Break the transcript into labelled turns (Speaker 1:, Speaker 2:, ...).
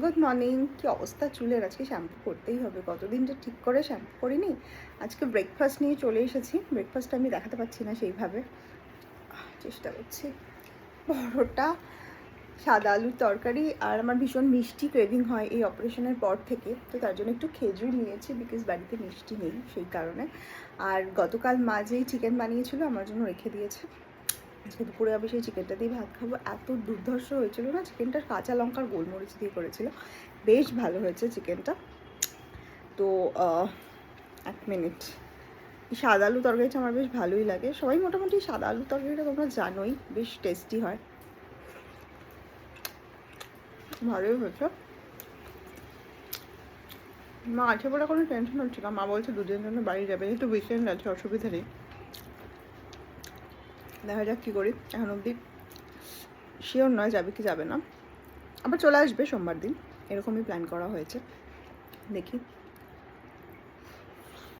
Speaker 1: Good morning. কী অবস্থা চুলের, আজকে শ্যাম্পু করতেই হবে, কতদিনটা ঠিক করে শ্যাম্পু করিনি। আজকে ব্রেকফাস্ট নিয়ে চলে এসেছি। ব্রেকফাস্টটা আমি দেখাতে পারছি না সেইভাবে, চেষ্টা করছি। পরোটা, সাদা আলুর তরকারি, আর আমার ভীষণ মিষ্টি ক্রেভিং হয় এই অপারেশনের পর থেকে, তো তার জন্য একটু খেজুর নিয়েছি, বিকজ বাড়িতে মিষ্টি নেই সেই কারণে। আর গতকাল মা যেই চিকেন বানিয়েছিল আমার জন্য রেখে দিয়েছে, আজকে দুপুরে আমি সেই চিকেনটা দিয়ে ভাত খাবো। এত দুর্ধর্ষ হয়েছিল না চিকেনটার, কাঁচা লঙ্কার গোলমরিচ দিয়ে করেছিল, বেশ ভালো হয়েছে চিকেনটা। তো 1 মিনিট। এই সাদা আলু তরকারিটা আমার বেশ ভালোই লাগে, সবাই মোটামুটি সাদা আলু তরকারিটা তোমরা জানোই বেশ টেস্টি হয়, ভালোই হয়েছে। মা আছে বলে কোনো টেনশন হচ্ছে না, মা বলছে দুদিনের জন্য বাড়ি যাবে, একটু উইকেন্ড আছে, অসুবিধা নেই। দেখা যাক কী করি, এখন অবধি শিওর নয় যাবে কি যাবে না। আবার চলে আসবে সোমবার দিন, এরকমই প্ল্যান করা হয়েছে, দেখি।